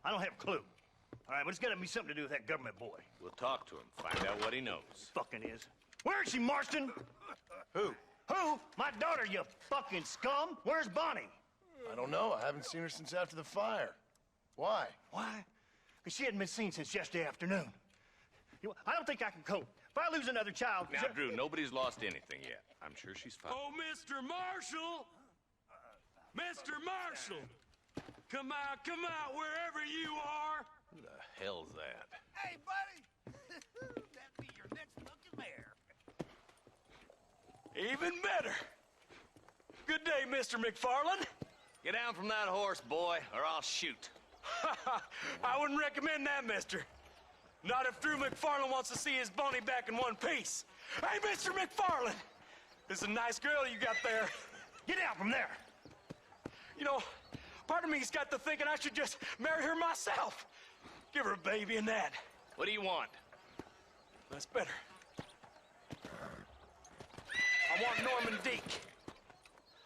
I don't have a clue. All right, but it's gotta be something to do with that government boy. We'll talk to him, find out what he knows. Fucking is. Where is she, Marston? Who? Who? My daughter, you fucking scum. Where's Bonnie? I don't know. I haven't seen her since after the fire. Why? Why? Because she hadn't been seen since yesterday afternoon. I don't think I can cope. If I lose another child... Now, Drew, nobody's lost anything yet. I'm sure she's fine. Oh, Mr. Marshall! Mr. Marshall! Come out, wherever you are! Who the hell's that? Hey, buddy! That'd be your next looking mare. Even better! Good day, Mr. MacFarlane. Get down from that horse, boy, or I'll shoot. I wouldn't recommend that, mister. Not if Drew MacFarlane wants to see his Bonnie back in one piece. Hey, Mr. MacFarlane! This is a nice girl you got there. Get out from there! You know, part of me's got to thinking I should just marry her myself. Give her a baby and that. What do you want? That's better. I want Norman Deek.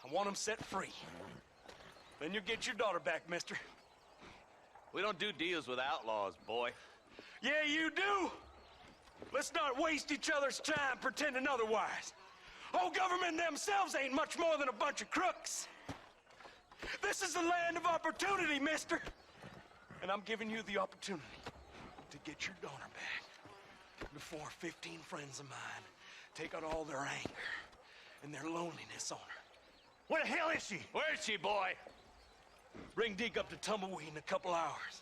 I want him set free. Then you'll get your daughter back, mister. We don't do deals with outlaws, boy. Yeah, you do! Let's not waste each other's time pretending otherwise. Oh, government themselves ain't much more than a bunch of crooks. This is the land of opportunity, mister. And I'm giving you the opportunity to get your daughter back before 15 friends of mine take out all their anger and their loneliness on her. Where the hell is she? Where is she, boy? Bring Deke up to Tumbleweed in a couple hours.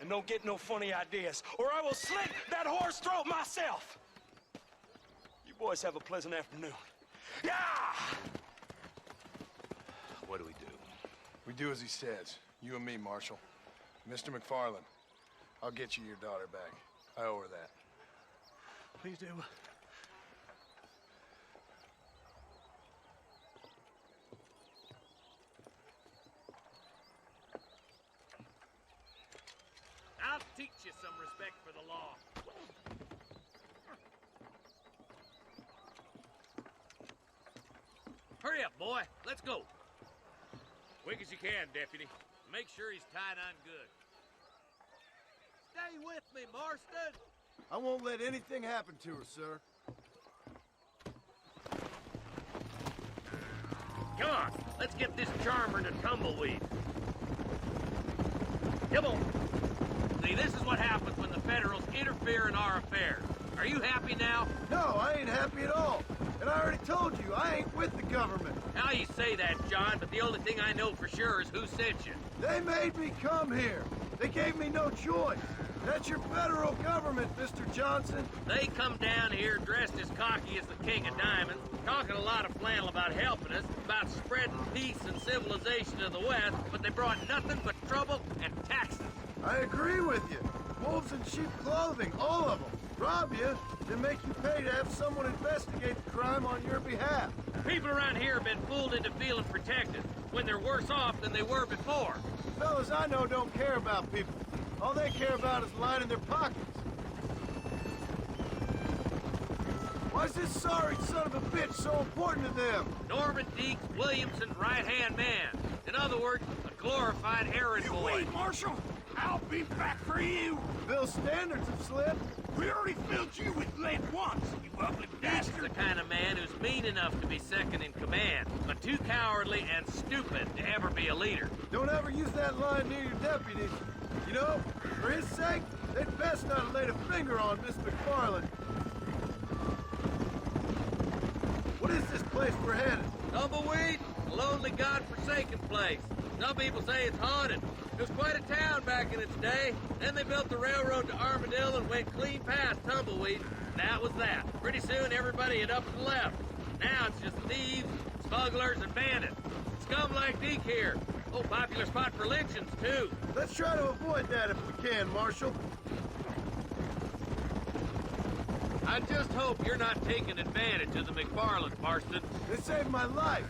And don't get no funny ideas, or I will slit that horse throat myself. You boys have a pleasant afternoon. Yeah! What do we do? We do as he says. You and me, Marshal. Mr. MacFarlane, I'll get you your daughter back. I owe her that. Please do. I'll teach you some respect for the law. Hurry up, boy. Let's go. Quick as you can, Deputy. Make sure he's tied on good. Stay with me, Marston. I won't let anything happen to her, sir. Come on. Let's get this charmer to Tumbleweed. Come on. See, this is what happens when the Federals interfere in our affairs. Are you happy now? No, I ain't happy at all. And I already told you, I ain't with the government. Now you say that, John, but the only thing I know for sure is who sent you. They made me come here. They gave me no choice. That's your federal government, Mr. Johnson. They come down here dressed as cocky as the King of Diamonds, talking a lot of flannel about helping us, about spreading peace and civilization to the West, but they brought nothing but trouble and taxes. I agree with you. Wolves in sheep clothing, all of them. Rob you, then make you pay to have someone investigate the crime on your behalf. People around here have been fooled into feeling protected, when they're worse off than they were before. Fellas I know don't care about people. All they care about is lining their pockets. Why's this sorry son of a bitch so important to them? Norman Deeks Williamson's right-hand man. In other words, a glorified errand boy. Wait, Marshal! I'll be back for you! Bill's standards have slipped. We already filled you with lead once, you ugly That's bastard! the kind of man who's mean enough to be second in command, but too cowardly and stupid to ever be a leader. Don't ever use that line near your deputies. You know, for his sake, they'd best not have laid a finger on Miss MacFarlane. What is this place we're headed? Tumbleweed, a lonely, god-forsaken place. Some people say it's haunted. It was quite a town back in its day. Then they built the railroad to Armadillo and went clean past Tumbleweed. And that was that. Pretty soon, everybody had up and left. Now it's just thieves, smugglers, and bandits. Scum like Deke here. Oh, popular spot for lynchings, too. Let's try to avoid that if we can, Marshal. I just hope you're not taking advantage of the MacFarlanes, Marston. They saved my life.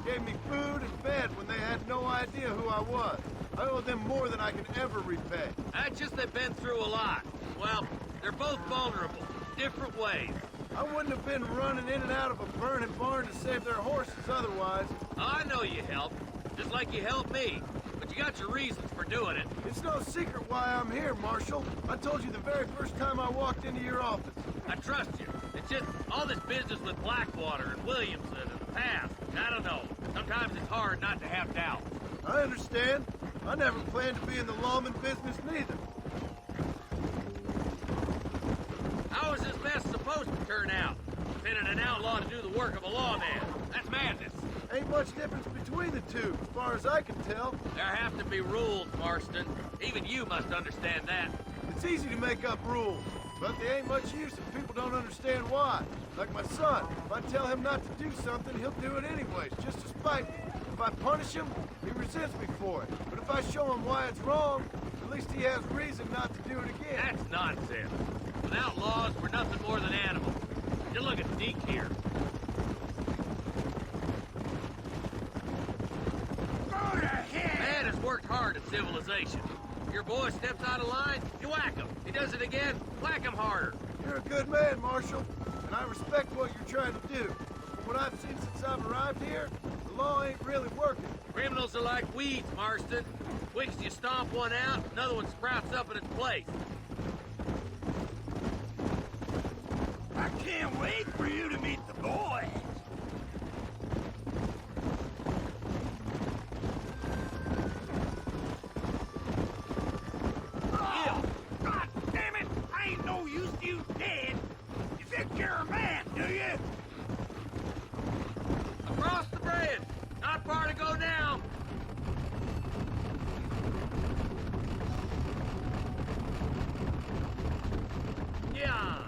Gave me food and bed when they had no idea who I was. I owe them more than I can ever repay. That's just they've been through a lot. Well, they're both vulnerable, different ways. I wouldn't have been running in and out of a burning barn to save their horses otherwise. I know you helped, just like you helped me. But you got your reasons for doing it. It's no secret why I'm here, Marshal. I told you the very first time I walked into your office. I trust you. It's just all this business with Blackwater and Williamson and the past. I don't know. Sometimes it's hard not to have doubt. I understand. I never planned to be in the lawman business neither. How is this mess supposed to turn out? Pinning an outlaw to do the work of a lawman. That's madness. Ain't much difference between the two, as far as I can tell. There have to be rules, Marston. Even you must understand that. It's easy to make up rules, but they ain't much use if people don't understand why. Like my son, if I tell him not to do something, he'll do it anyways, just to spite me. If I punish him, he resents me for it. But if I show him why it's wrong, at least he has reason not to do it again. That's nonsense. Without laws, we're nothing more than animals. Just look at Deke here. Man has worked hard at civilization. Your boy steps out of line, you whack him. He does it again, whack him harder. You're a good man, Marshal, and I respect what you're trying to do. From what I've seen since I've arrived here, the law ain't really working. Criminals are like weeds, Marston. Quick as you stomp one out, another one sprouts up in its place. I can't wait for you to meet the boys. Oh, God damn it! I ain't no use to you dead. You think you're a man, do you? Across the bridge. Not far to go now. Yeah.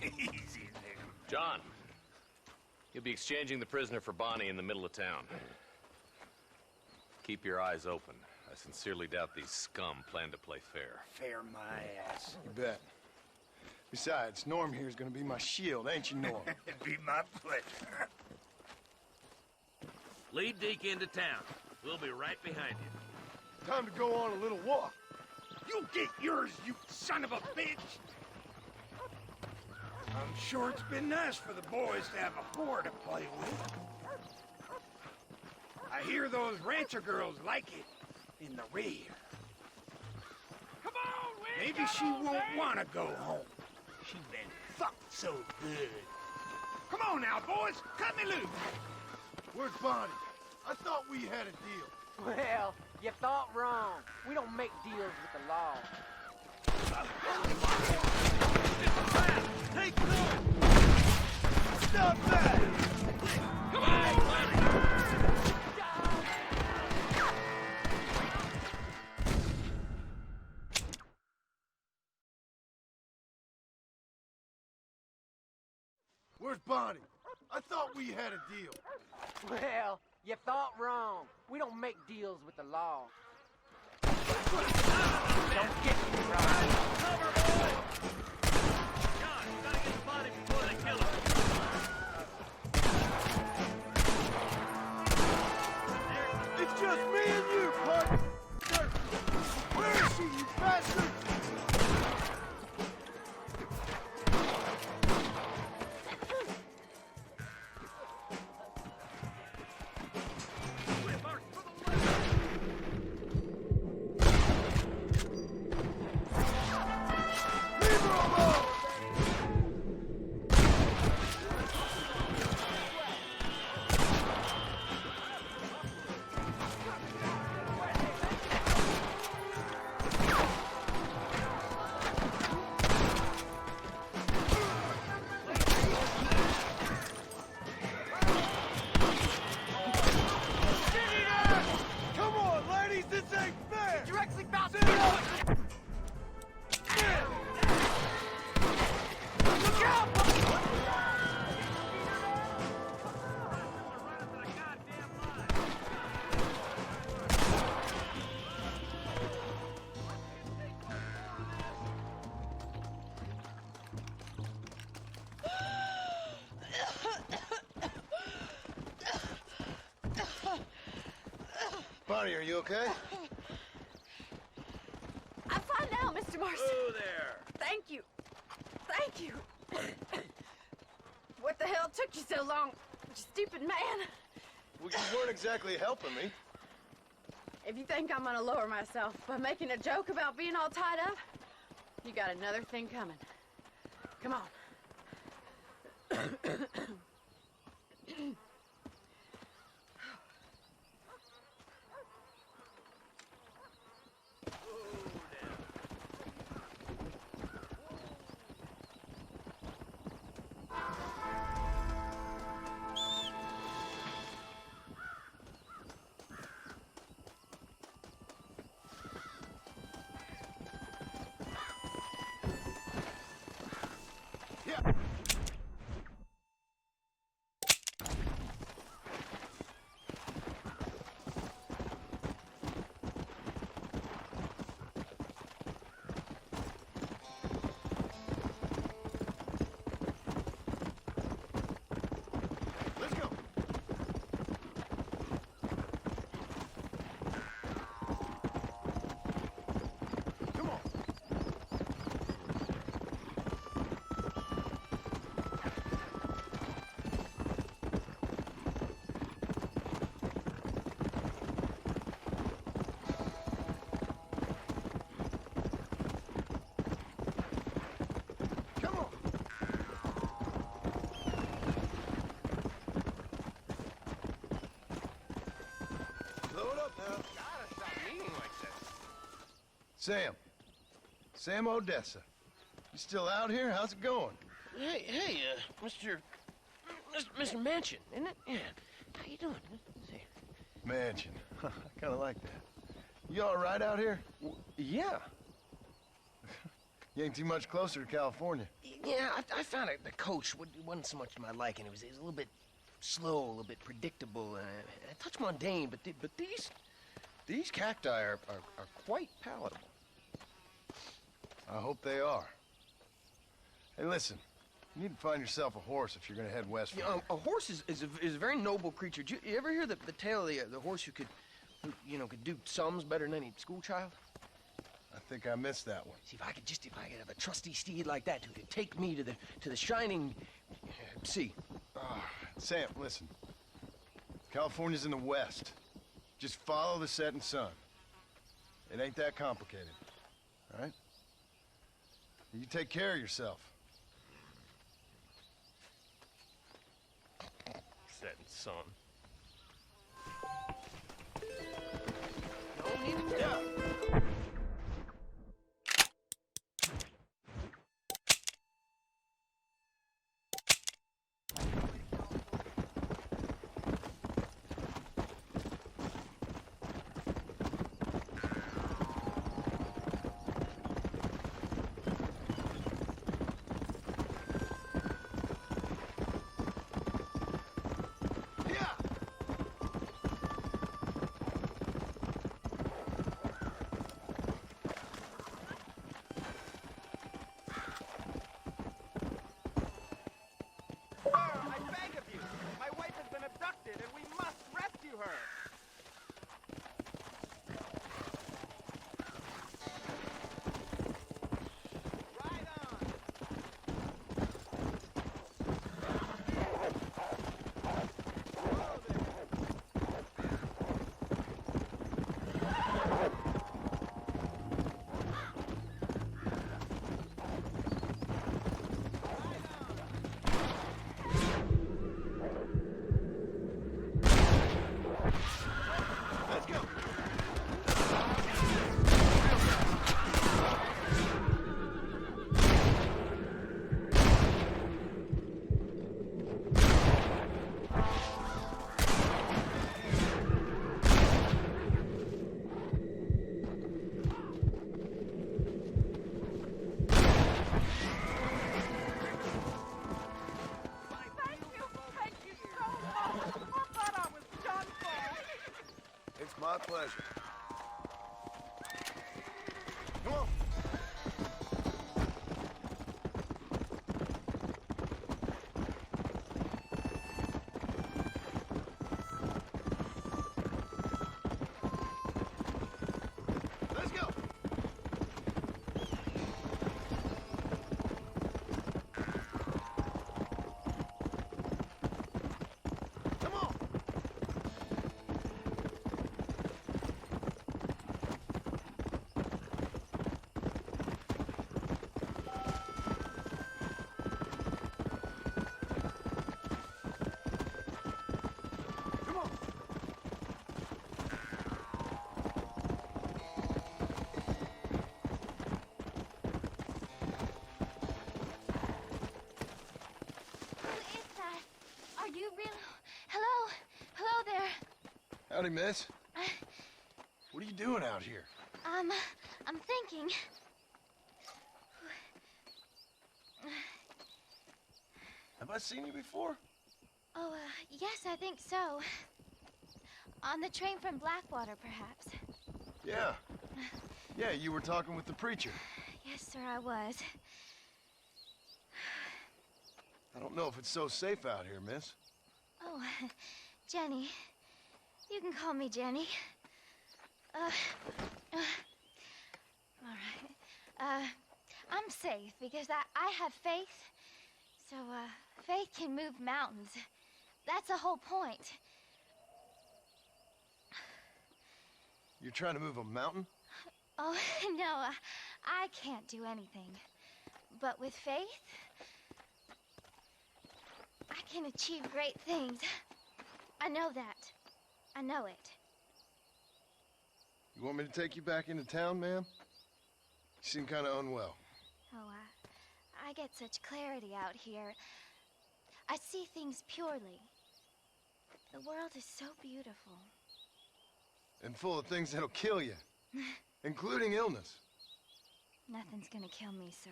Easy there. John, you'll be exchanging the prisoner for Bonnie in the middle of town. Keep your eyes open. I sincerely doubt these scum plan to play fair. Fair my ass. You bet. Besides, Norm here's gonna be my shield, ain't you, Norm? It'd be my pleasure. Lead Deke into town. We'll be right behind you. Time to go on a little walk. You get yours, you son of a bitch! I'm sure it's been nice for the boys to have a whore to play with. I hear those rancher girls like it in the rear. Come on, Wade! Maybe she won't want to go home. She's been fucked so good. Come on now, boys, cut me loose. Where's Bonnie? I thought we had a deal. Well, you thought wrong. We don't make deals with the law. Take cover! Stop that! Come on, Where's Bonnie? I thought we had a deal. Well, you thought wrong. We don't make deals with the law. Don't get me wrong. cover, boy! John, you gotta get the body before they kill him. It's just me and you, partner. Where is she, you bastard? Bonnie, are you okay? I'm fine now, Mr. Marston. Oh, there. Thank you. Thank you. What the hell took you so long, you stupid man? Well, you weren't exactly helping me. If you think I'm gonna lower myself by making a joke about being all tied up, you got another thing coming. Come on. Let's go. Come on. Come on. Load up now. Gotta stop meaning like this. Sam Odessa. You still out here? How's it going? Hey, Mr. Mansion, isn't it? Yeah. How you doing? Hey. Mansion. I kind of like that. You all right out here? Yeah. You ain't too much closer to California. Yeah, I found it. The coach wasn't so much to my liking. It was a little bit slow, a little bit predictable, a touch mundane. But these cacti are quite palatable. I hope they are. Hey, listen. You need to find yourself a horse if you're gonna head west from here. A horse is a very noble creature. Did you ever hear the tale of the horse who could do sums better than any schoolchild? I think I missed that one. See, if I could have a trusty steed like that who could take me to the shining sea. Sam, listen. California's in the west. Just follow the setting sun. It ain't that complicated. All right? You take care of yourself. Setting sun. I beg of you. My wife has been abducted, and we must rescue her. Right on. Let's go. Thank you so much. I thought I was done for. It's my pleasure. Come on. Let's go. Howdy, miss. What are you doing out here? I'm thinking. Have I seen you before? Oh, yes, I think so. On the train from Blackwater, perhaps. Yeah. Yeah, you were talking with the preacher. Yes, sir, I was. I don't know if it's so safe out here, miss. Oh, Jenny. You can call me Jenny. All right. I'm safe because I have faith. So, faith can move mountains. That's the whole point. You're trying to move a mountain? Oh, no, I can't do anything. But with faith, I can achieve great things. I know that. I know it. You want me to take you back into town, ma'am? You seem kind of unwell. Oh, I get such clarity out here. I see things purely. The world is so beautiful. And full of things that'll kill you. Including illness. Nothing's gonna kill me, sir.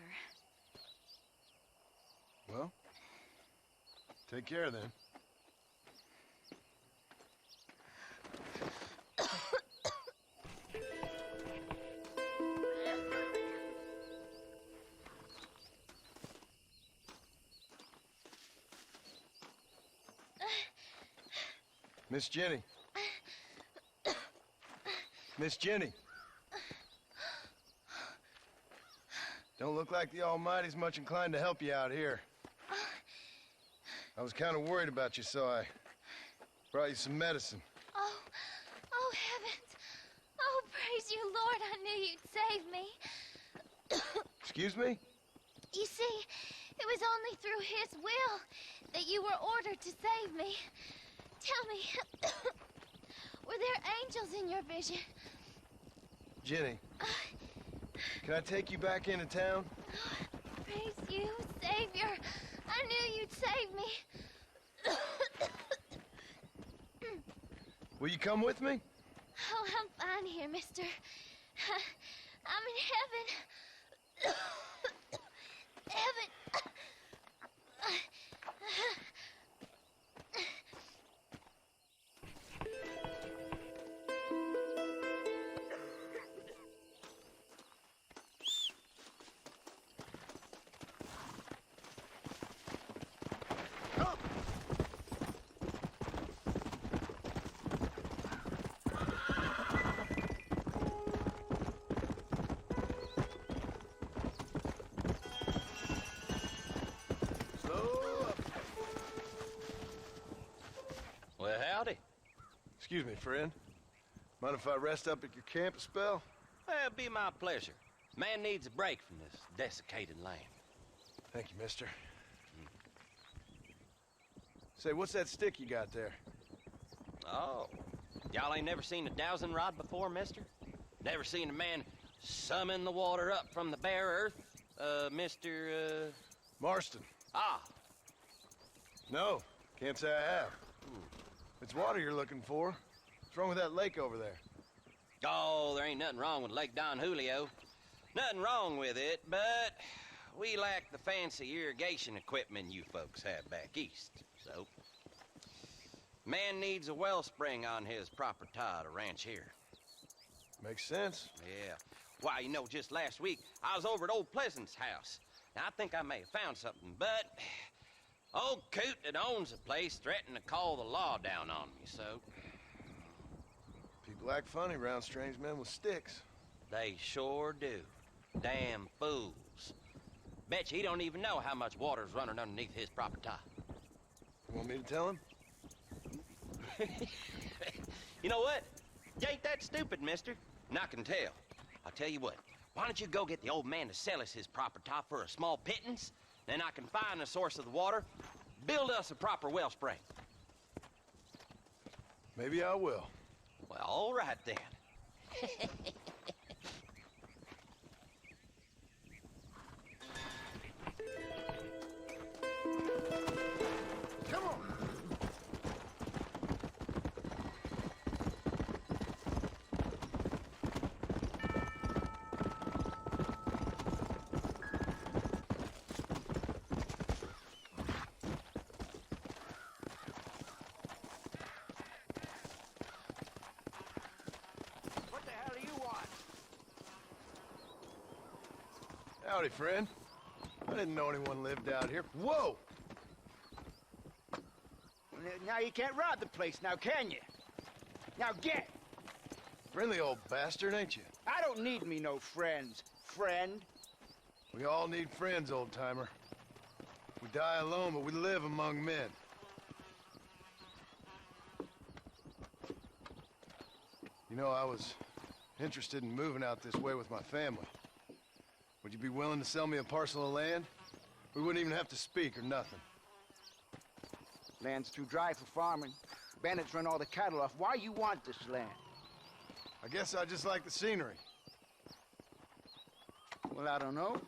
Well, take care then. Miss Jenny. Miss Jenny. Don't look like the Almighty's much inclined to help you out here. I was kind of worried about you, so I brought you some medicine. Oh, heavens. Oh, praise you, Lord. I knew you'd save me. Excuse me? You see, it was only through his will that you were ordered to save me. Tell me, were there angels in your vision? Jenny, can I take you back into town? Praise you, Savior. I knew you'd save me. Will you come with me? Oh, I'm fine here, mister. I'm in heaven. Heaven. Well, howdy. Excuse me, friend. Mind if I rest up at your camp a spell? Well, it'd be my pleasure. Man needs a break from this desiccated land. Thank you, mister. Say, what's that stick you got there? Oh, y'all ain't never seen a dowsing rod before, mister? Never seen a man summon the water up from the bare earth? Mr. Marston. Ah, No, can't say I have. It's water you're looking for. What's wrong with that lake over there? oh, there ain't nothing wrong with Lake Don Julio. Nothing wrong with it, but we lack the fancy irrigation equipment you folks have back east, so... Man needs a wellspring on his property to ranch here. Makes sense. Yeah. Why, you know, just last week, I was over at old Pleasant's house. Now, I think I may have found something, but... Old coot that owns the place threatened to call the law down on me, so... People act funny around strange men with sticks. They sure do. Damn fools. Bet you he don't even know how much water's running underneath his property. You want me to tell him? You know what? You ain't that stupid, mister. And I can tell. I'll tell you what. Why don't you go get the old man to sell us his property for a small pittance? Then I can find the source of the water, build us a proper wellspring. Maybe I will. Well, all right then. Come on! Howdy, friend. I didn't know anyone lived out here. Whoa! Now you can't rob the place, now can you? Now get! Friendly old bastard, ain't you? I don't need me no friends, friend. We all need friends, old-timer. We die alone, but we live among men. You know, I was interested in moving out this way with my family. Would you be willing to sell me a parcel of land? We wouldn't even have to speak or nothing. Land's too dry for farming. Bandits run all the cattle off. Why you want this land? I guess I just like the scenery. Well, I don't know.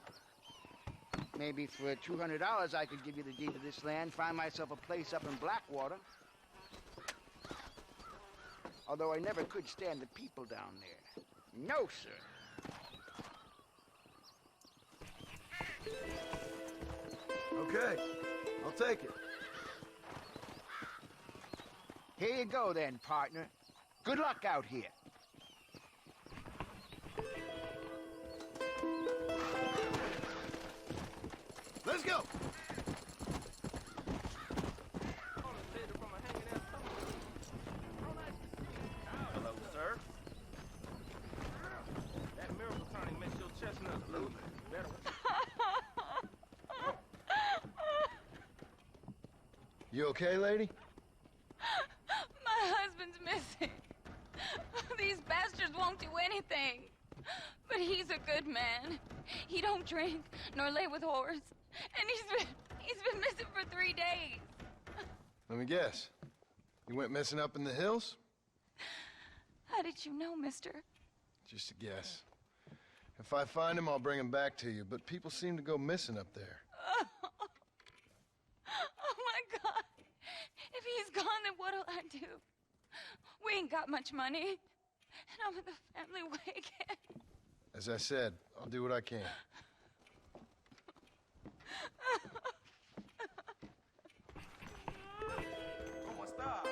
Maybe for $200 I could give you the deed to this land, find myself a place up in Blackwater. Although I never could stand the people down there. No, sir. Okay, I'll take it. Here you go then, partner. Good luck out here. Let's go! Hello, sir. That miracle turning makes your chestnuts a little bit better. You okay, lady? My husband's missing. These bastards won't do anything. But he's a good man. He don't drink nor lay with whores. And he's been missing for 3 days. Let me guess. You went missing up in the hills? How did you know, mister? Just a guess. If I find him, I'll bring him back to you, but people seem to go missing up there. Oh my God. If he's gone, then what'll I do? We ain't got much money. And I'm in the family way again. As I said, I'll do what I can. ¿Cómo está?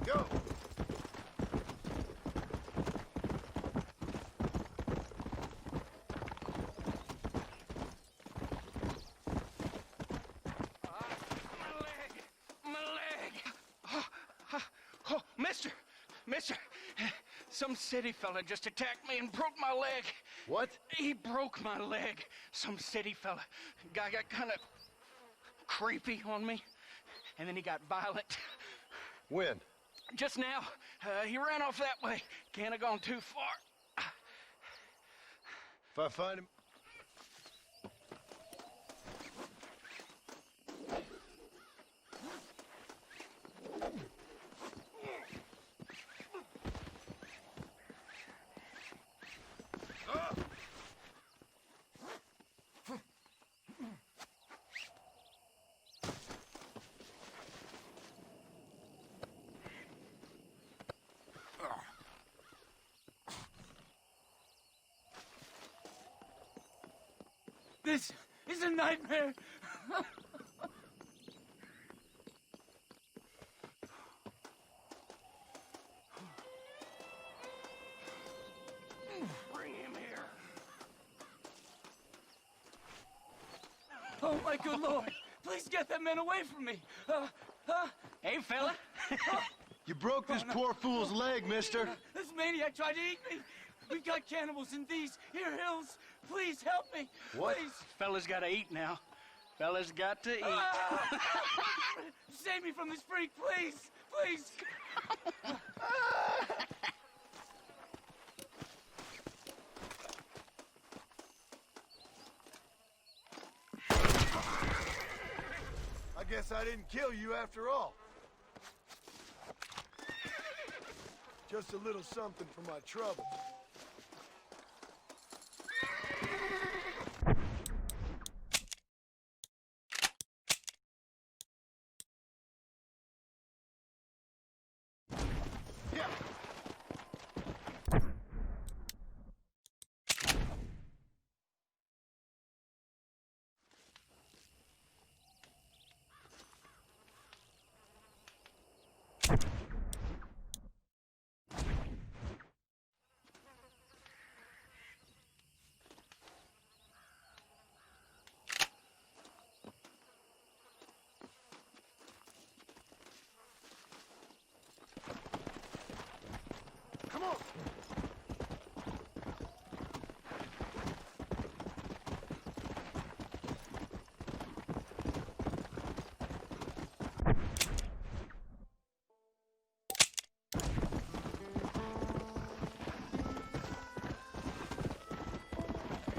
Go! My leg. Oh, mister. Some city fella just attacked me and broke my leg. What? He broke my leg. Some city fella. Guy got kind of creepy on me, and then he got violent. When? Just now, he ran off that way. Can't have gone too far. If I find him... This is a nightmare. Bring him here. Oh, my good Lord. Please get that man away from me. Hey, fella. You broke this poor fool's leg, mister. This maniac tried to eat me. We've got cannibals in these here hills. Please help me. What? Please. Fella's got to eat now. Fella's got to eat. Save me from this freak, please. Please. I guess I didn't kill you after all. Just a little something for my trouble. Come on!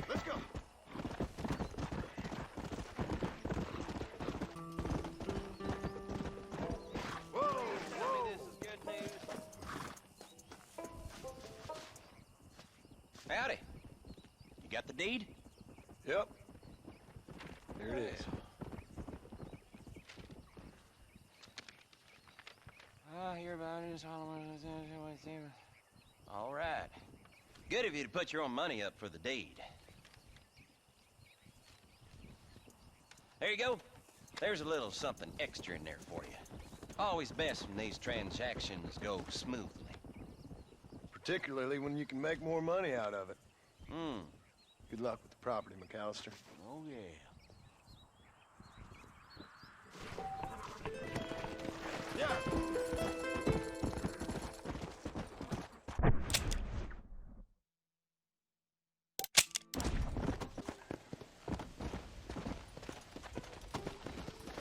Let's go! Whoa! Tell me this is good news. Howdy. You got the deed? Yep. Here it is. I hear about it. All right. Good of you to put your own money up for the deed. There you go. There's a little something extra in there for you. Always best when these transactions go smoothly. Particularly when you can make more money out of it. Hmm. Good luck with the property, McAllister. Oh, yeah. Get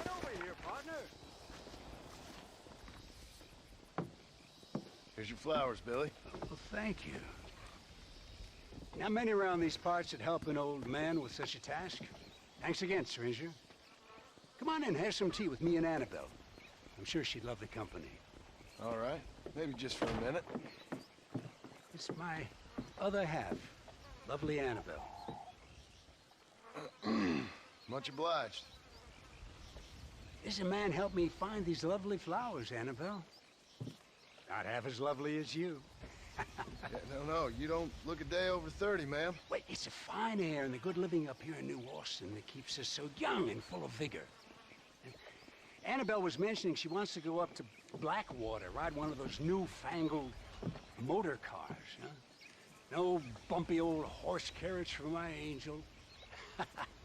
over here, partner. Here's your flowers, Billy. Well, thank you. Not many around these parts that help an old man with such a task. Thanks again, stranger. Come on in, have some tea with me and Annabelle. I'm sure she'd love the company. All right. Maybe just for a minute. It's my other half, lovely Annabelle. Much obliged. This man helped me find these lovely flowers, Annabelle. Not half as lovely as you. Yeah, no, you don't look a day over 30, ma'am. Wait, it's the fine air and the good living up here in New Austin that keeps us so young and full of vigor. Annabelle was mentioning she wants to go up to Blackwater, ride one of those newfangled motor cars, huh? No bumpy old horse carriage for my angel.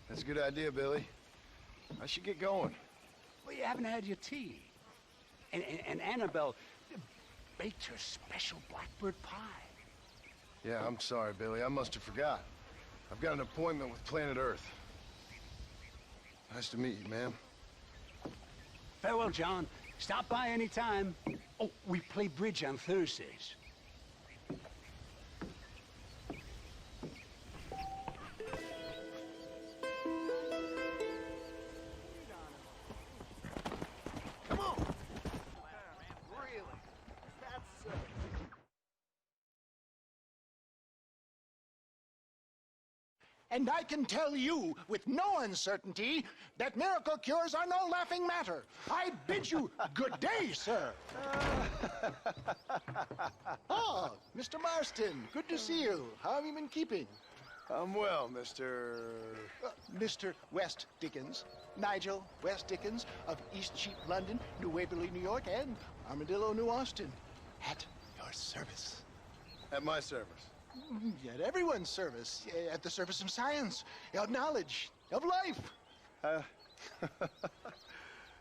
That's a good idea, Billy. I should get going. Well, you haven't had your tea. And Annabelle baked her special blackbird pie. Yeah, I'm sorry, Billy. I must have forgot. I've got an appointment with Planet Earth. Nice to meet you, ma'am. Farewell, John. Stop by any time. Oh, we play bridge on Thursdays. Come on! Really? That's... And I can tell you with no uncertainty that miracle cures are no laughing matter. I bid you good day, sir. Ah, Mr. Marston, good to see you. How have you been keeping? I'm well, Mr... Mr. West Dickens. Nigel West Dickens of Eastcheap, London, New Waverly, New York, and Armadillo, New Austin. At your service. At my service. At everyone's service. At the service of science, of knowledge, of life. How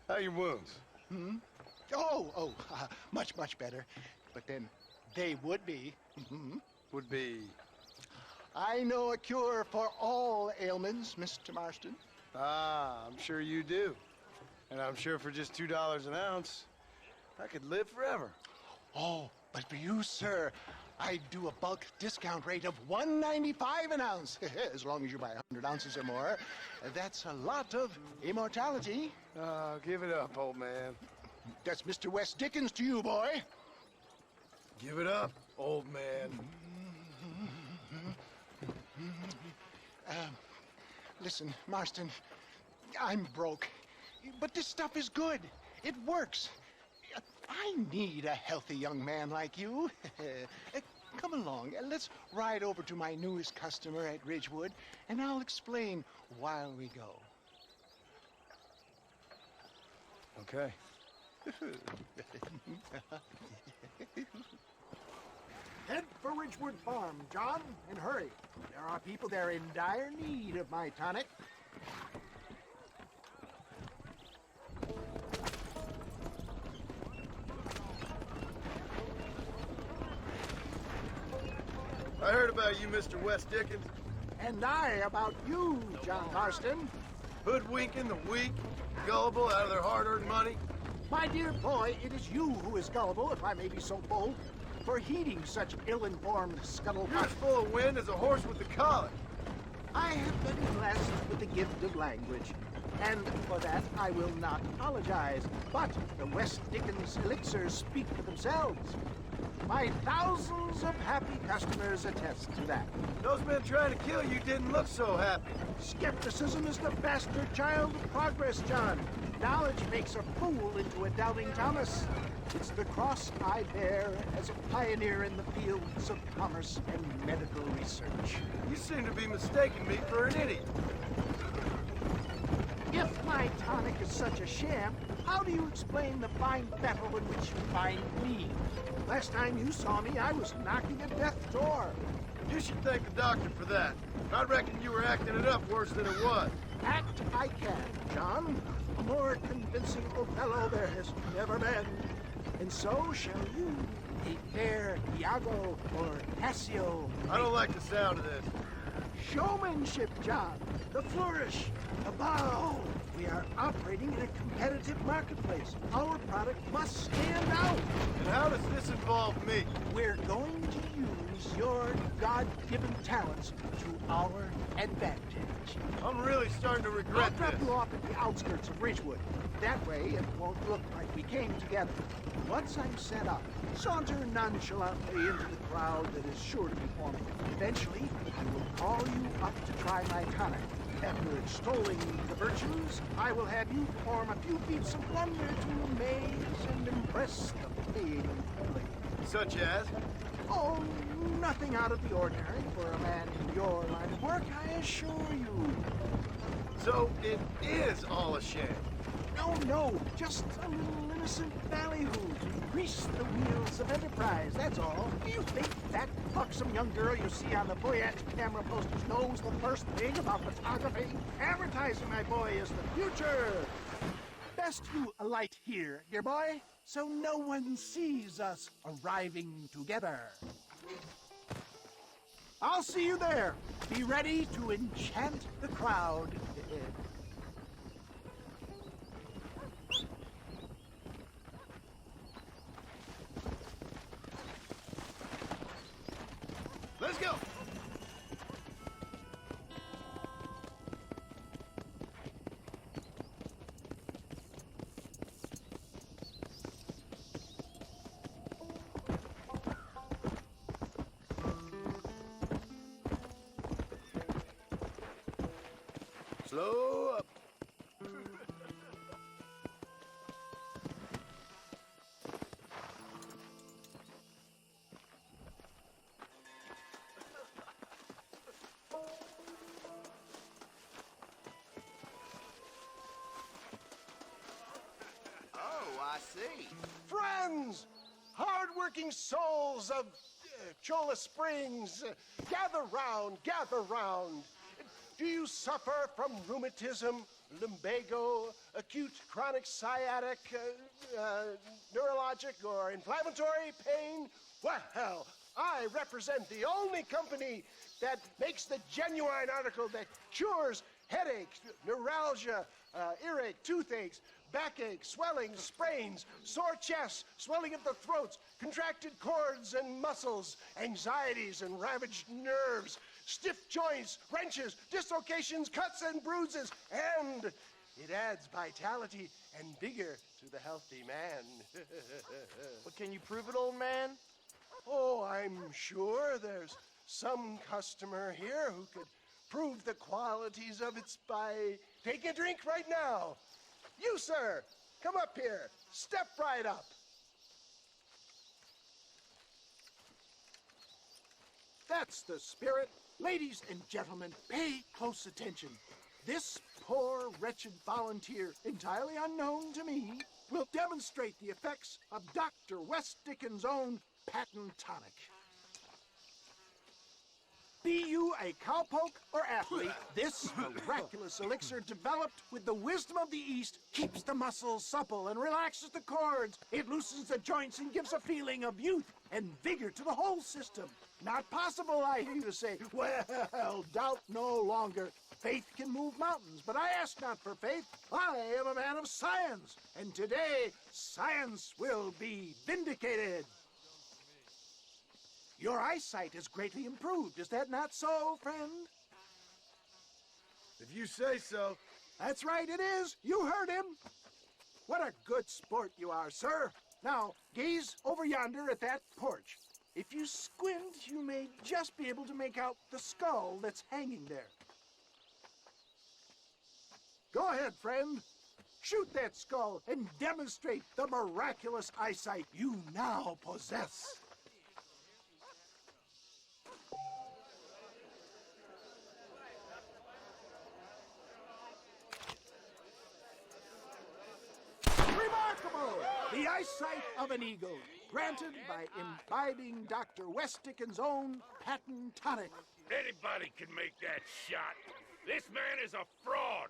are your wounds? Much, much better. But then they would be. Would be... I know a cure for all ailments, Mr. Marston. Ah, I'm sure you do. And I'm sure for just $2 an ounce, I could live forever. Oh, but for you, sir, I do a bulk discount rate of $1.95 an ounce. As long as you buy 100 ounces or more. That's a lot of immortality. Give it up, old man. That's Mr. West Dickens to you, boy. Give it up, old man. Listen, Marston, I'm broke, but this stuff is good. It works. I need a healthy young man like you. Come along, let's ride over to my newest customer at Ridgewood, and I'll explain while we go. Okay. Head for Ridgewood Farm, John, and hurry. There are people there in dire need of my tonic. I heard about you, Mr. West Dickens. And I about you, John Marston. Hoodwinking the weak, gullible out of their hard-earned money. My dear boy, it is you who is gullible, if I may be so bold, for heeding such ill-informed You're scuttlebutt. as full of wind as a horse with the colic. I have been blessed with the gift of language, and for that I will not apologize. But the West Dickens elixirs speak for themselves. My thousands of happy customers attest to that. Those men trying to kill you didn't look so happy. Skepticism is the bastard child of progress, John. Knowledge makes a fool into a doubting Thomas. It's the cross I bear as a pioneer in the fields of commerce and medical research. You seem to be mistaking me for an idiot. If my tonic is such a sham, how do you explain the fine battle in which you find me? Last time you saw me, I was knocking at death's door. You should thank the doctor for that. I reckon you were acting it up worse than it was. Act I can, John. A more convincing Othello there has never been. And so shall you, a fair Iago or Cassio. I don't like the sound of this. Showmanship, John. The flourish, the bow. We are operating in a competitive marketplace. Our product must stand out. And how does this involve me? We're going to use your God-given talents to our advantage. I'm really starting to I'll regret drop this. you off at the outskirts of Ridgewood. That way, it won't look like we came together. Once I'm set up, saunter nonchalantly into the crowd that is sure to be forming. Eventually, I will call you up to try my tonic. After extolling the virtues, I will have you perform a few feats of wonder to amaze and impress the paying public. Such as? Oh, nothing out of the ordinary for a man in your line of work, I assure you. So it is all a sham. No, just a little innocent ballyhoo to grease the wheels of enterprise, that's all. Do you think that buxom young girl you see on the voyage camera posters knows the first thing about photography? Advertising, my boy, is the future. Best you alight here, dear boy, so no one sees us arriving together. I'll see you there. Be ready to enchant the crowd. Let's go. Slow up. Oh, I see. Friends, hard-working souls of Cholla Springs, gather round. Do you suffer from rheumatism, lumbago, acute chronic sciatic, neurologic, or inflammatory pain? Well, I represent the only company that makes the genuine article that cures headaches, neuralgia, earache, toothaches, backache, swelling, sprains, sore chests, swelling of the throats, contracted cords and muscles, anxieties and ravaged nerves, stiff joints, wrenches, dislocations, cuts and bruises, and it adds vitality and vigor to the healthy man. But can you prove it, old man? Oh, I'm sure there's some customer here who could prove the qualities of it by taking a drink right now. You, sir, come up here. Step right up. That's the spirit. Ladies and gentlemen, pay close attention. This poor, wretched volunteer, entirely unknown to me, will demonstrate the effects of Dr. West Dickens' own patent tonic. Be you a cowpoke or athlete, this miraculous elixir developed with the wisdom of the East keeps the muscles supple and relaxes the cords. It loosens the joints and gives a feeling of youth and vigor to the whole system. Not possible, I hear you say. Well, doubt no longer. Faith can move mountains, but I ask not for faith. I am a man of science, and today science will be vindicated. Your eyesight is greatly improved. Is that not so, friend? If you say so. That's right, it is. You heard him. What a good sport you are, sir. Now, gaze over yonder at that porch. If you squint, you may just be able to make out the skull that's hanging there. Go ahead, friend. Shoot that skull and demonstrate the miraculous eyesight you now possess. Remarkable! The eyesight of an eagle, granted by imbibing Dr. West Dickens' own patent tonic. Anybody can make that shot. This man is a fraud.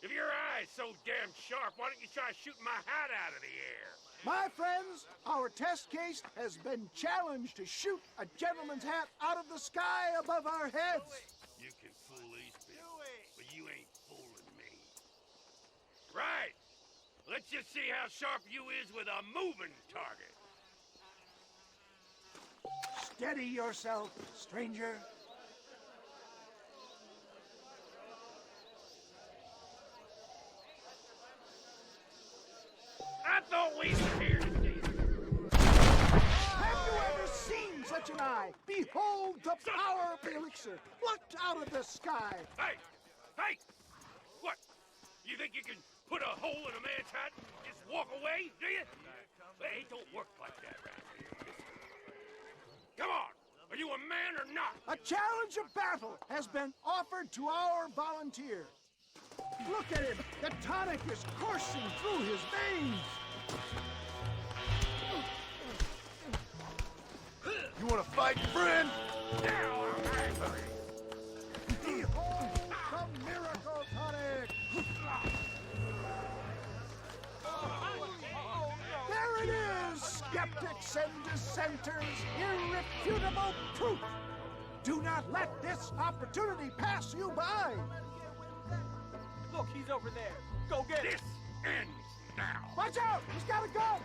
If your eye's so damn sharp, why don't you try shooting my hat out of the air? My friends, our test case has been challenged to shoot a gentleman's hat out of the sky above our heads. You can fool these people, but you ain't fooling me. Right. Let's just see how sharp you is with a moving target. Steady yourself, stranger. I thought we were here today. Have you ever seen such an eye? Behold the power of the elixir, plucked out of the sky. Hey! Hey! What? You think you can put a hole in a man's hat and just walk away, do you? Hey, it don't work like that around here. Come on! Are you a man or not? A challenge of battle has been offered to our volunteer. Look at him! The tonic is coursing through his veins! You want to fight, friend? Now I'm angry! Behold the miracle tonic! There it is, skeptics and dissenters, irrefutable proof! Do not let this opportunity pass you by! Look, he's over there. Go get him. This ends now! Watch out! He's got a gun!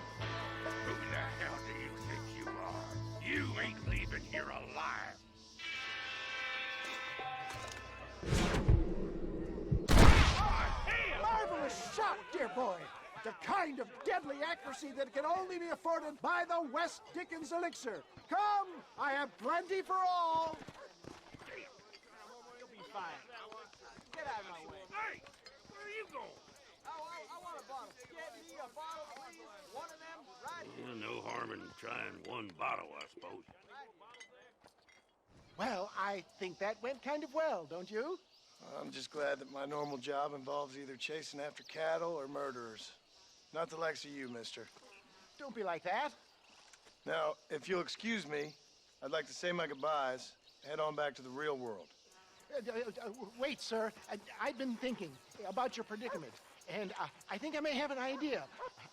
Who the hell do you think you are? You ain't leaving here alive! Marvelous shot, dear boy! The kind of deadly accuracy that can only be afforded by the West Dickens elixir. Come, I have plenty for all. You'll be fine. Get out of my way. Hey! Where are you going? I want a bottle. Get me a bottle, please. One of them, right here. No harm in trying one bottle, I suppose. Well, I think that went kind of well, don't you? I'm just glad that my normal job involves either chasing after cattle or murderers. Not the likes of you, mister. Don't be like that. Now, if you'll excuse me, I'd like to say my goodbyes, head on back to the real world. Wait, sir. I've been thinking about your predicament, and I think I may have an idea.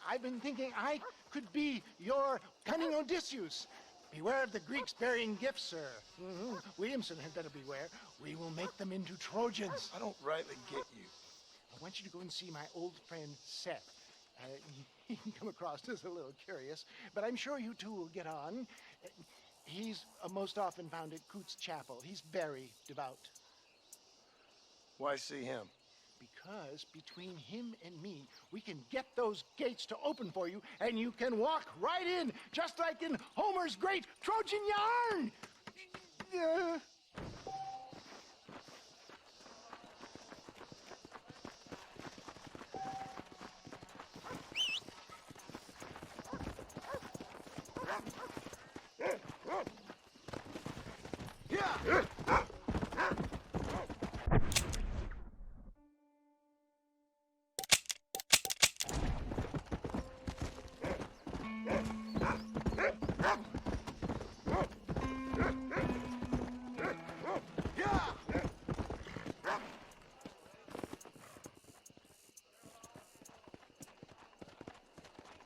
I've been thinking I could be your cunning Odysseus. Beware of the Greeks burying gifts, sir. Williamson had better beware. We will make them into Trojans. I don't rightly get you. I want you to go and see my old friend Seth. He can come across as a little curious, but I'm sure you two will get on. He's most often found at Coots Chapel. He's very devout. Why see him? Because between him and me, we can get those gates to open for you, and you can walk right in, just like in Homer's great Trojan yarn!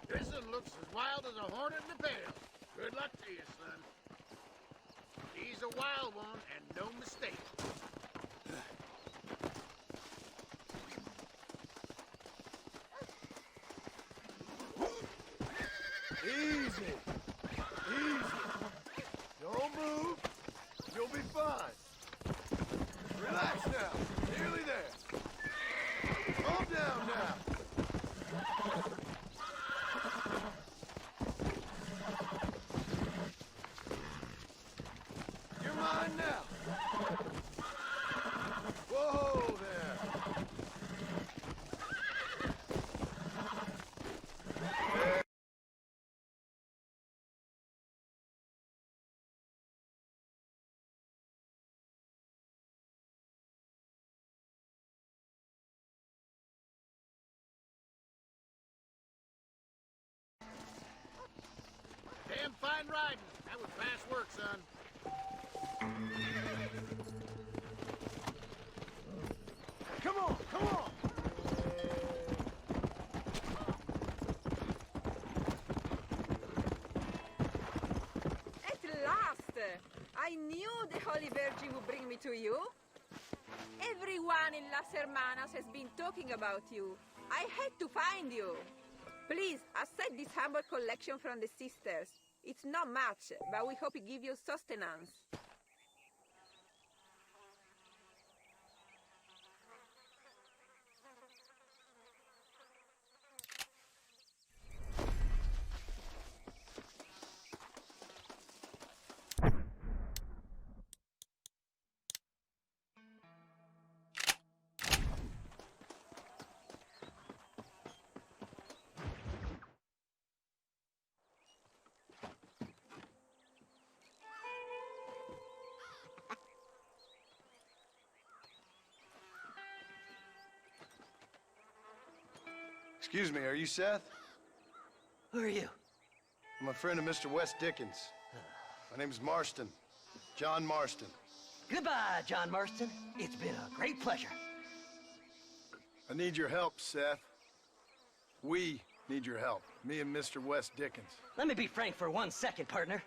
This one looks as wild as a hornet in the pail. Good luck to you, son. He's a wild one, and no mistake. Easy. Easy. Don't move. You'll be fine. Relax now. Nearly there. Calm down now. You're mine now. Whoa there. Damn fine riding. That was fast work, son. Come on, come on! At last! I knew the Holy Virgin would bring me to you. Everyone in Las Hermanas has been talking about you. I had to find you. Please, accept this humble collection from the sisters. It's not much, but we hope it gives you sustenance. Excuse me, are you Seth? Who are you? I'm a friend of Mr. West Dickens. My name's Marston. John Marston. Goodbye, John Marston. It's been a great pleasure. I need your help, Seth. We need your help. Me and Mr. West Dickens. Let me be frank for 1 second, partner.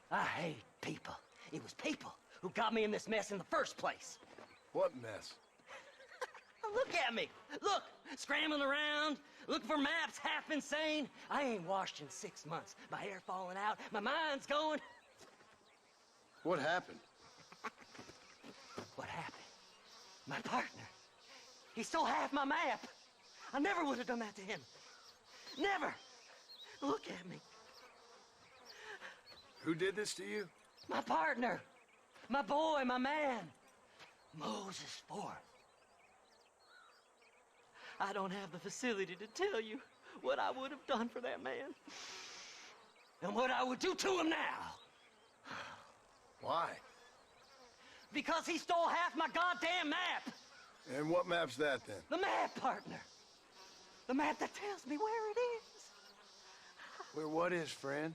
I hate people. It was people who got me in this mess in the first place. What mess? Look at me. Look, scrambling around, looking for maps, half insane. I ain't washed in 6 months. My hair falling out, my mind's going. What happened? What happened? My partner. He stole half my map. I never would have done that to him. Never. Look at me. Who did this to you? My partner. My boy, my man. Moses Forth. I don't have the facility to tell you what I would have done for that man. And what I would do to him now. Why? Because he stole half my goddamn map. And what map's that, then? The map, partner. The map that tells me where it is. Where what is, friend?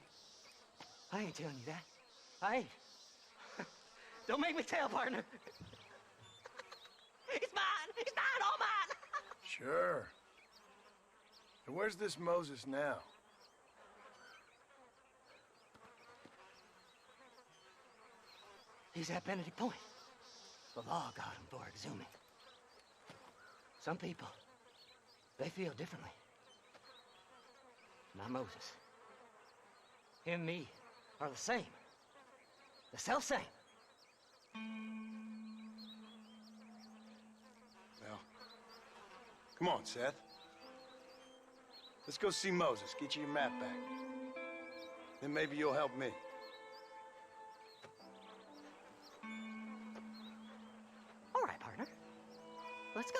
I ain't telling you that. I ain't. Don't make me tell, partner. It's mine. It's mine, all mine. Sure. And where's this Moses now? He's at Benedict Point. The law got him for exhuming. Some people, they feel differently. Not Moses. Him and me are the same. The self-same. Well, Come on, Seth. Let's go see Moses, get you your map back. Then maybe you'll help me. All right, partner. Let's go.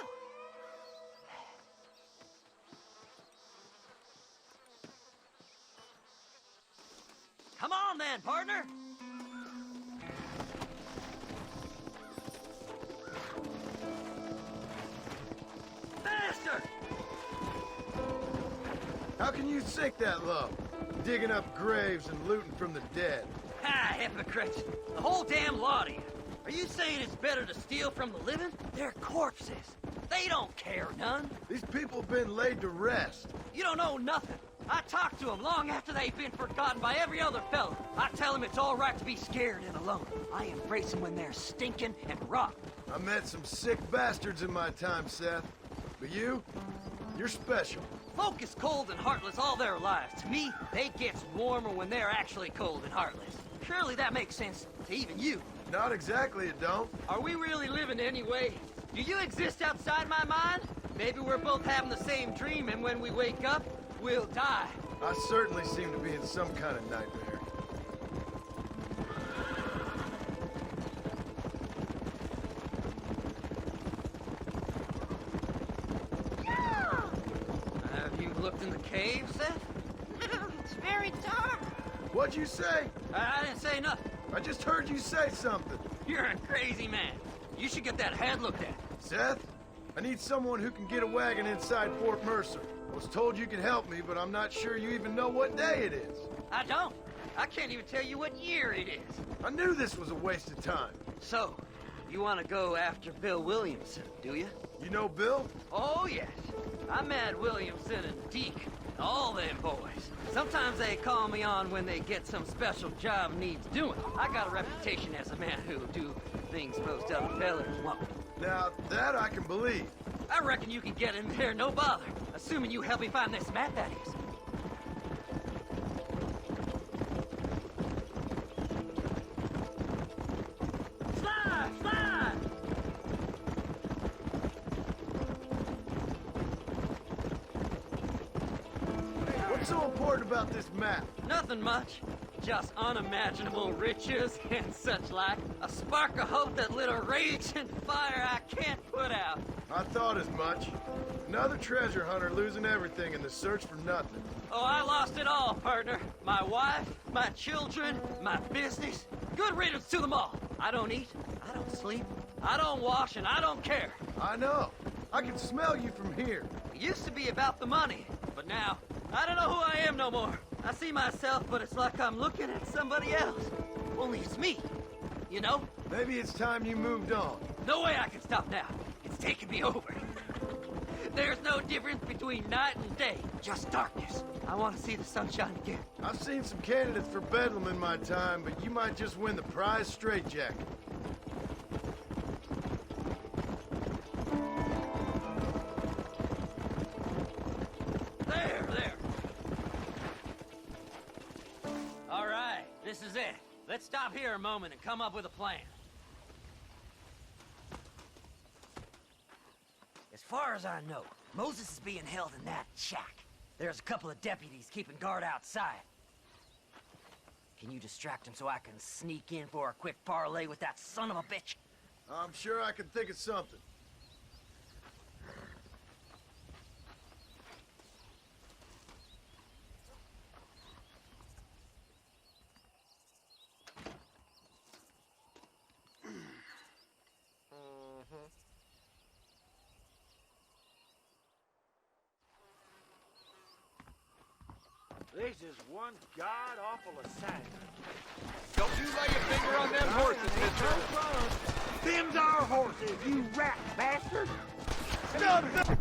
Come on then, partner. Faster! How can you sink that low? Digging up graves and looting from the dead. Ah, hypocrites. The whole damn lot of you. Are you saying it's better to steal from the living? They're corpses. They don't care none. These people have been laid to rest. You don't know nothing. I talk to them long after they've been forgotten by every other fella. I tell them it's all right to be scared and alone. I embrace them when they're stinking and rotten. I met some sick bastards in my time, Seth. But you're special. Folk is cold and heartless all their lives. To me, they get warmer when they're actually cold and heartless. Surely that makes sense to even you. Not exactly, it don't. Are we really living anyway? Do you exist outside my mind? Maybe we're both having the same dream, and when we wake up, we'll die. I certainly seem to be in some kind of nightmare. Have you looked in the cave, Seth? It's very dark. What'd you say? I didn't say nothing. I just heard you say something. You're a crazy man. You should get that head looked at. Seth, I need someone who can get a wagon inside Fort Mercer. I was told you could help me, but I'm not sure you even know what day it is. I don't. I can't even tell you what year it is. I knew this was a waste of time. So, you want to go after Bill Williamson, do you? You know Bill? Oh, yes. I met Williamson and Deke, and all them boys. Sometimes they call me on when they get some special job needs doing. I got a reputation as a man who'll do things most other fellers won't. Now, that I can believe. I reckon you can get in there, no bother. Assuming you help me find this map, that is. Slide! Slide! What's so important about this map? Nothing much. Just unimaginable riches and such like. A spark of hope that lit a raging fire I can't put out. I thought as much. Another treasure hunter losing everything in the search for nothing. Oh, I lost it all, partner. My wife, my children, my business. Good riddance to them all. I don't eat, I don't sleep, I don't wash, and I don't care. I know. I can smell you from here. It used to be about the money, but now, I don't know who I am no more. I see myself, but it's like I'm looking at somebody else. Only it's me, you know? Maybe it's time you moved on. No way I can stop now. It's taking me over. There's no difference between night and day, just darkness. I want to see the sunshine again. I've seen some candidates for Bedlam in my time, but you might just win the prize straitjacket. There. All right, this is it. Let's stop here a moment and come up with a plan. As far as I know, Moses is being held in that shack. There's a couple of deputies keeping guard outside. Can you distract him so I can sneak in for a quick parlay with that son of a bitch? I'm sure I can think of something. This is one god-awful assignment. Don't you lay a finger on them horses, mister. Them's our horses, you rat bastard! Come on, come on!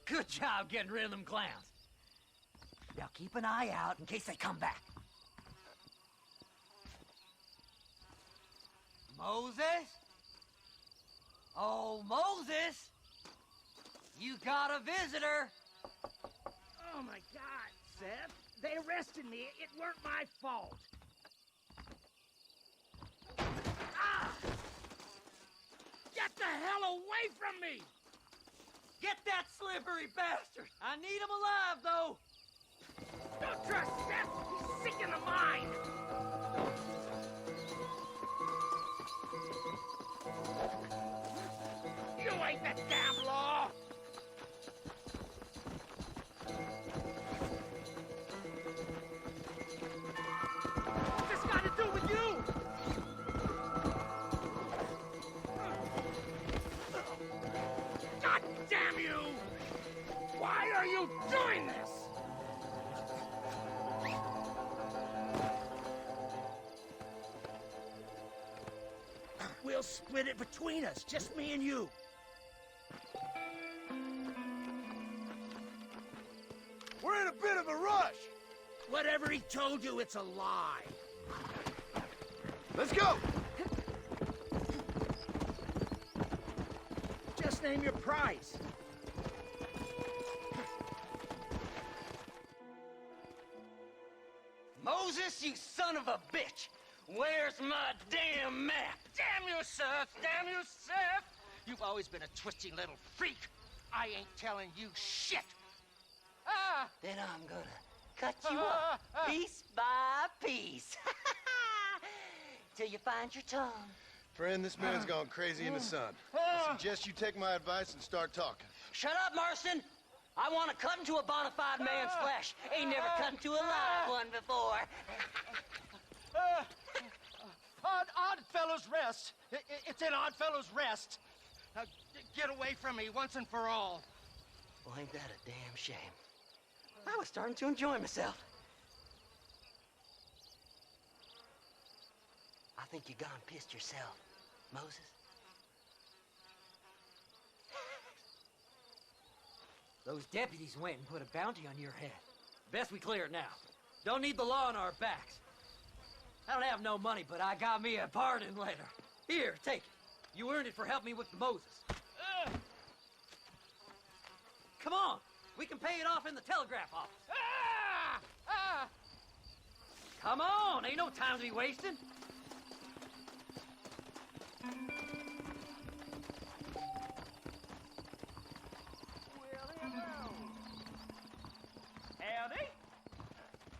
Good job getting rid of them clowns. Now keep an eye out in case they come back. Moses? Oh, Moses! You got a visitor! Oh my God, Seth. They arrested me. It weren't my fault. Ah! Get the hell away from me! Get that slippery bastard! I need him alive, though! Don't trust Seth! He's sick in the mind! You ain't the damn law! What's this got to do with you? God damn you! Why are you doing this? We'll split it between us, just me and you. We're in a bit of a rush. Whatever he told you, it's a lie. Let's go. Just name your price. Moses, you son of a bitch! Where's my damn map? Damn you, Seth! Damn you, Seth! You've always been a twisty little freak. I ain't telling you shit. Ah! Then I'm gonna cut you up, piece by piece. Till you find your tongue. Friend, this man's gone crazy in the sun. I suggest you take my advice and start talking. Shut up, Marston! I want to cut into a bona fide man's flesh. Ain't never cut into a live one before. Oddfellow's Rest. It's in Oddfellow's Rest. Now, get away from me once and for all. Well, ain't that a damn shame? I was starting to enjoy myself. I think you gone pissed yourself, Moses. Those deputies went and put a bounty on your head. Best we clear it now. Don't need the law on our backs. I don't have no money, but I got me a pardon letter. Here, take it. You earned it for helping me with the Moses. Come on, we can pay it off in the telegraph office. Come on, ain't no time to be wasting. Howdy.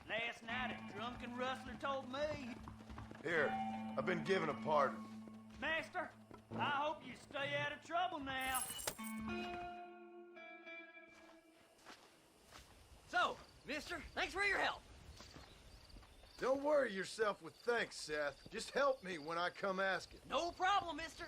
Last night a drunken rustler told me. Here, I've been given a pardon. Master, I hope you stay out of trouble now. So, mister, thanks for your help. Don't worry yourself with thanks, Seth. Just help me when I come asking. No problem, mister.